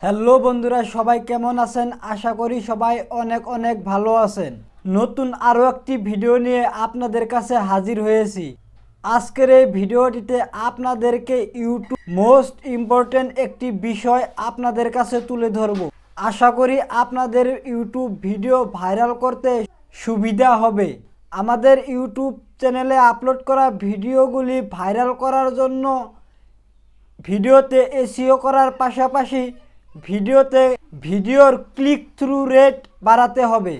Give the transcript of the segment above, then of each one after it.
Hello বন্ধুরা, সবাই কেমন আছেন? আশা করি সবাই অনেক অনেক ভালো আছেন। নতুন আরও একটি ভিডিও নিয়ে আপনাদের কাছে হাজির হয়েছি। আজকের এই ভিডিওটিতে আপনাদেরকে ইউটিউব মোস্ট ইম্পর্টেন্ট একটি বিষয় আপনাদের কাছে তুলে ধরব। আশা করি আপনাদের ইউটিউব ভিডিও ভাইরাল করতে সুবিধা হবে। আমাদের ইউটিউব চ্যানেলে আপলোড করা ভিডিওগুলি ভাইরাল করার জন্য ভিডিওতে এসইও করার পাশাপাশি ভিডিওর ক্লিক থ্রু রেট বাড়াতে হবে।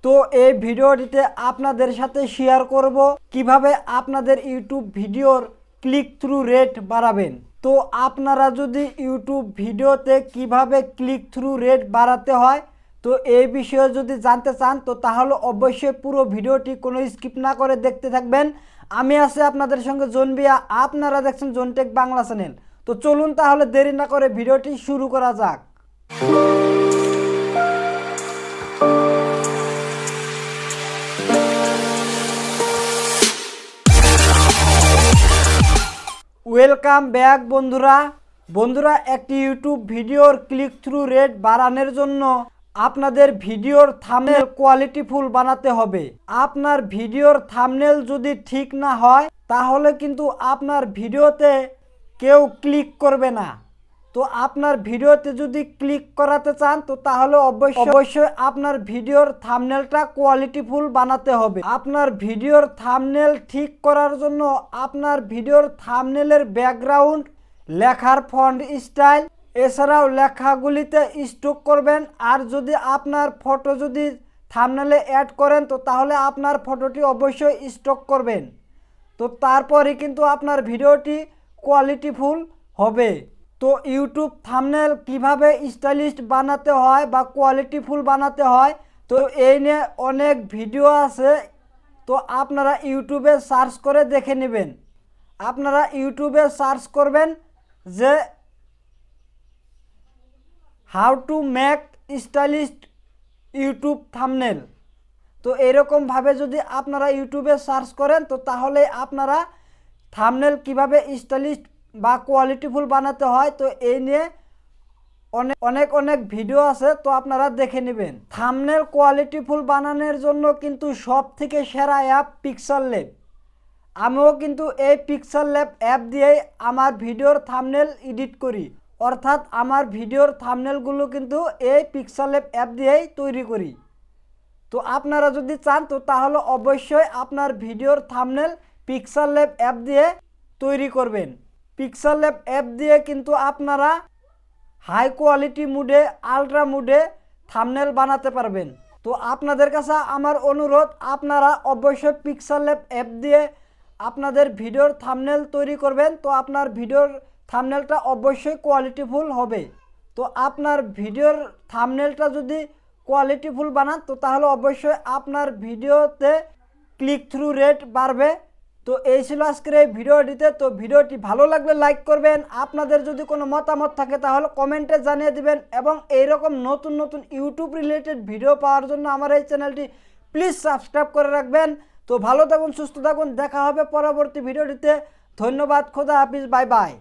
তো এই ভিডিওটিতে আপনাদের সাথে শেয়ার করব কিভাবে আপনাদের ইউটিউব ভিডিওর ক্লিক থ্রু রেট বাড়াবেন। তো আপনারা যদি ইউটিউব ভিডিওতে কিভাবে ক্লিক থ্রু রেট বাড়াতে হয় তো এই বিষয়ে যদি জানতে চান তো তাহলে অবশ্যই পুরো ভিডিওটি কোনো স্কিপ না করে দেখতে থাকবেন। আমি আছি আপনাদের সঙ্গে জোনবিয়া, আপনারা দেখছেন জোনটেক বাংলা চ্যানেল। তো চলুন তাহলে দেরি না করে ভিডিওটি শুরু করা যাক। ওয়েলকাম ব্যাক বন্ধুরা, একটি ইউটিউব ভিডিওর ক্লিক থ্রু রেট বাড়ানোর জন্য আপনাদের ভিডিওর থাম্বনেল কোয়ালিটিফুল বানাতে হবে। আপনার ভিডিওর থাম্বনেল যদি ঠিক না হয় তাহলে কিন্তু আপনার ভিডিওতে কেউ ক্লিক করবে না। তো আপনার ভিডিওতে যদি ক্লিক করাতে চান তো তাহলে অবশ্যই আপনার ভিডিওর থাম্বনেলটা কোয়ালিটিফুল বানাতে হবে। আপনার ভিডিওর থাম্বনেল ঠিক করার জন্য আপনার ভিডিওর থাম্বনেলের ব্যাকগ্রাউন্ড, লেখার ফন্ট স্টাইল, এছাড়াও লেখাগুলিতে স্ট্রোক করবেন। আর যদি আপনার ফটো যদি থাম্বনেলে অ্যাড করেন তো তাহলে আপনার ফটোটি অবশ্যই স্ট্রোক করবেন। তো তারপরে কিন্তু আপনার ভিডিওটি কোয়ালিটিফুল হবে। তো ইউটিউব থাম্বনেল কিভাবে স্টাইলিশ বানাতে হয় বা কোয়ালিটিফুল বানাতে হয় তো এই নিয়ে অনেক ভিডিও আছে। তো আপনারা ইউটিউবে সার্চ করে দেখে নেবেন। আপনারা ইউটিউবে সার্চ করবেন যে how to make stylish YouTube thumbnail. তো এরকমভাবে যদি আপনারা ইউটিউবে সার্চ করেন তো তাহলে আপনারা থাম্বনেল কিভাবে স্টাইলিশ বা কোয়ালিটিফুল বানাতে হয় তো এই নিয়ে অনেক ভিডিও আছে, তো আপনারা দেখে নেবেন। থাম্বনেল কোয়ালিটিফুল বানানোর জন্য কিন্তু সব থেকে সেরা অ্যাপ পিক্সেল ল্যাব। আমিও কিন্তু এই পিক্সেল ল্যাব অ্যাপ দিয়েই আমার ভিডিওর থাম্বনেল এডিট করি, অর্থাৎ আমার ভিডিওর থাম্বনেলগুলো কিন্তু এই পিক্সেল ল্যাব অ্যাপ দিয়েই তৈরি করি। তো আপনারা যদি চান তো তাহলে অবশ্যই আপনার ভিডিওর থাম্বনেল পিক্সেল ল্যাব অ্যাপ দিয়ে তৈরি করবেন। পিক্সেল ল্যাব অ্যাপ দিয়ে কিন্তু আপনারা হাই কোয়ালিটি মুডে, আলট্রা মুডে থাম্বনেল বানাতে পারবেন। তো আপনাদের কাছে আমার অনুরোধ, আপনারা অবশ্যই পিক্সেল ল্যাব অ্যাপ দিয়ে আপনাদের ভিডিওর থাম্বনেল তৈরি করবেন। তো আপনার ভিডিওর থাম্বনেলটা অবশ্যই কোয়ালিটিফুল হবে। তো আপনার ভিডিওর থাম্বনেলটা যদি কোয়ালিটিফুল বানান তো তাহলে অবশ্যই আপনার ভিডিওতে ক্লিক থ্রু রেট বাড়বে। তো এই ছিল আজকের এই ভিডিওটিতে। তো ভিডিওটি ভালো লাগলে লাইক করবেন। আপনাদের যদি কোনো মতামত থাকে তাহলে কমেন্টে জানিয়ে দিবেন। এবং এইরকম নতুন নতুন ইউটিউব রিলেটেড ভিডিও পাওয়ার জন্য আমার এই চ্যানেলটি প্লিজ সাবস্ক্রাইব করে রাখবেন। তো ভালো থাকুন, সুস্থ থাকুন, দেখা হবে পরবর্তী ভিডিওটিতে। ধন্যবাদ, খোদা হাফিজ, বাই বাই।